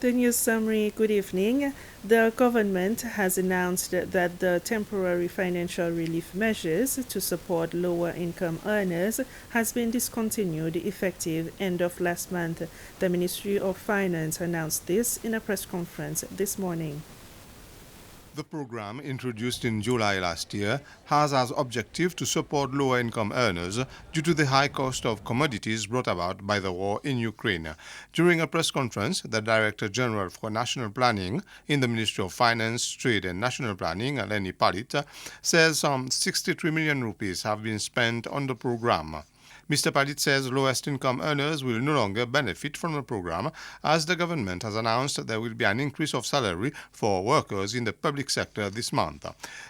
Good news summary, good evening. The government has announced that the temporary financial relief measures to support lower income earners has been discontinued effective end of last month. The Ministry of Finance announced this in a press conference this morning. The program, introduced in July last year, has as objective to support lower-income earners due to the high cost of commodities brought about by the war in Ukraine. During a press conference, the Director General for National Planning in the Ministry of Finance, Trade and National Planning, Lenny Palit, says some 63 million rupees have been spent on the program. Mr. Palit says lowest income earners will no longer benefit from the program as the government has announced there will be an increase of salary for workers in the public sector this month.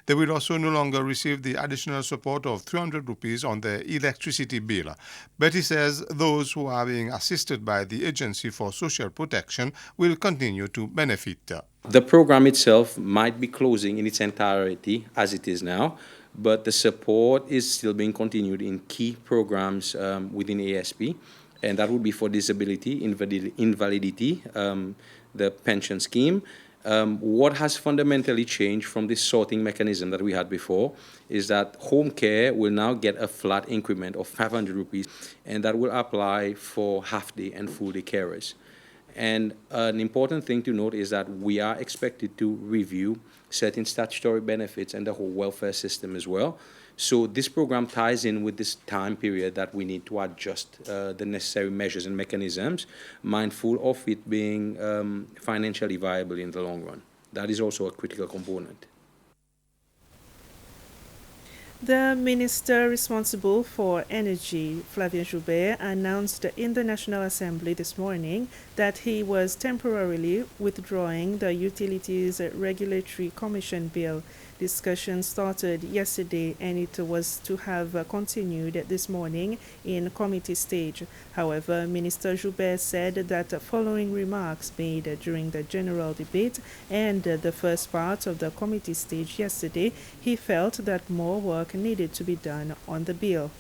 They will also no longer receive the additional support of 300 rupees on their electricity bill. But he says those who are being assisted by the Agency for Social Protection will continue to benefit. The program itself might be closing in its entirety as it is now, but the support is still being continued in key programs within ASP, and that would be for disability, invalidity, the pension scheme. What has fundamentally changed from this sorting mechanism that we had before is that home care will now get a flat increment of 500 rupees, and that will apply for half-day and full-day carers. And an important thing to note is that we are expected to review certain statutory benefits and the whole welfare system as well. So this program ties in with this time period that we need to adjust the necessary measures and mechanisms, mindful of it being financially viable in the long run. That is also a critical component. The minister responsible for energy, Flavien Joubert, announced in the National Assembly this morning that he was temporarily withdrawing the Utilities Regulatory Commission bill. Discussion started yesterday and it was to have continued this morning in committee stage. However, Minister Joubert said that following remarks made during the general debate and the first part of the committee stage yesterday, he felt that more work needed to be done on the bill.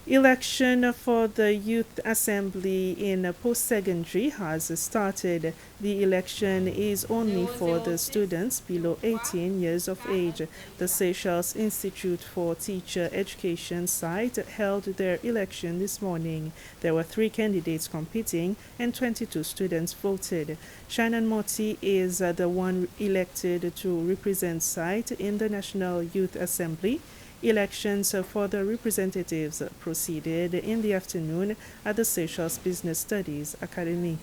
Election for the Youth Assembly in post-secondary has started. The election is only for the students below 18 years of age. The Seychelles Institute for Teacher Education site held their election this morning. There were 3 candidates competing and 22 students voted. Shannon Moti is the one elected to represent site in the National Youth Assembly. Elections for the representatives proceeded in the afternoon at the Seychelles Business Studies Academy.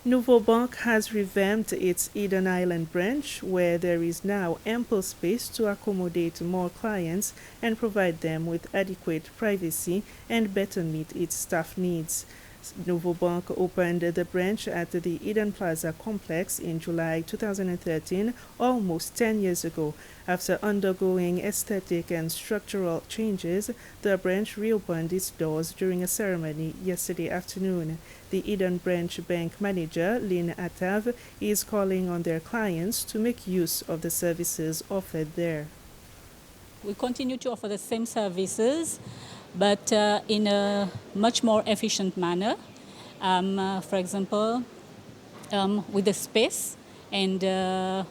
Nouveau Bank has revamped its Eden Island branch, where there is now ample space to accommodate more clients and provide them with adequate privacy and better meet its staff needs. Nouveau Bank opened the branch at the Eden Plaza complex in July 2013, almost 10 years ago. After undergoing aesthetic and structural changes, the branch reopened its doors during a ceremony yesterday afternoon. The Eden Branch Bank manager, Lynn Atav, is calling on their clients to make use of the services offered there. We continue to offer the same services, but in a much more efficient manner. For example, with the space and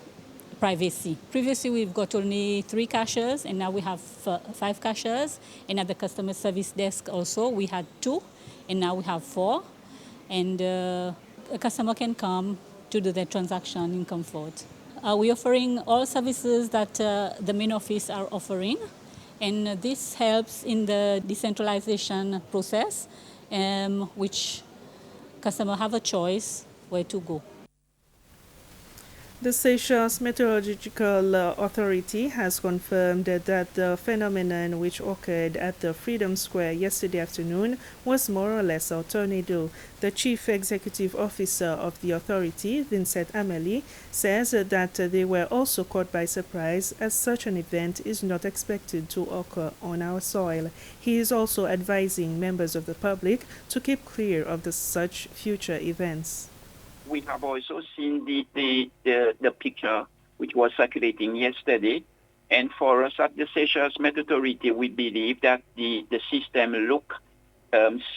privacy. Previously, we've got only 3 cashiers, and now we have 5 cashiers. And at the customer service desk also, we had 2, and now we have 4. And a customer can come to do their transaction in comfort. We're offering all services that the main office are offering. And this helps in the decentralization process, which customers have a choice where to go. The Seychelles Meteorological Authority has confirmed that the phenomenon which occurred at the Freedom Square yesterday afternoon was more or less a tornado. The Chief Executive Officer of the authority, Vincent Amelie, says that they were also caught by surprise as such an event is not expected to occur on our soil. He is also advising members of the public to keep clear of such future events. We have also seen the picture which was circulating yesterday. And for us at the Seychelles Met Authority, we believe that the system look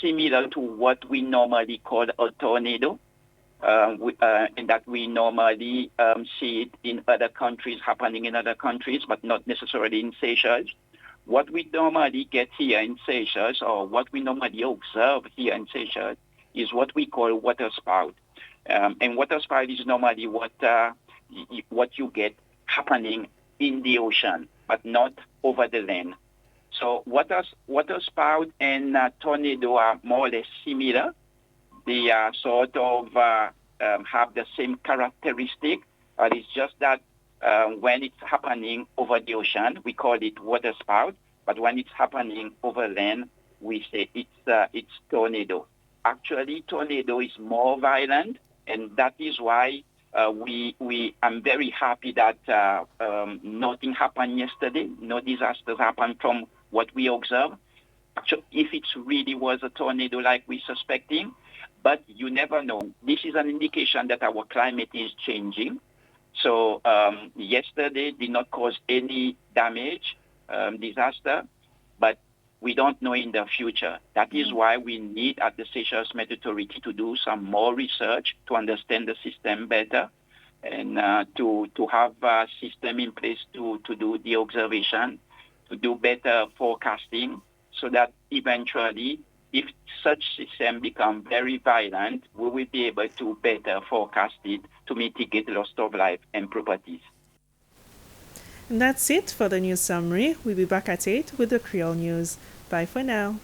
similar to what we normally call a tornado, and that we normally see it in other countries, happening in other countries, but not necessarily in Seychelles. What we normally get here in Seychelles, or what we normally observe here in Seychelles, is what we call water spout. And water spout is normally what you get happening in the ocean, but not over the land. So water spout and tornado are more or less similar. They are sort of have the same characteristic, but it's just that when it's happening over the ocean, we call it water spout, but when it's happening over land, we say it's tornado. Actually, tornado is more violent, and that is why I'm very happy that nothing happened yesterday. No disasters happened from what we observed. Actually, if it really was a tornado like we're suspecting, but you never know. This is an indication that our climate is changing. So yesterday did not cause any damage, disaster, but we don't know in the future. That is why we need at the Seychelles Met Authority to do some more research to understand the system better, and to have a system in place to do the observation, to do better forecasting, so that eventually, if such system become very violent, we will be able to better forecast it to mitigate loss of life and properties. And that's it for the news summary. We'll be back at 8 with the Creole News. Bye for now.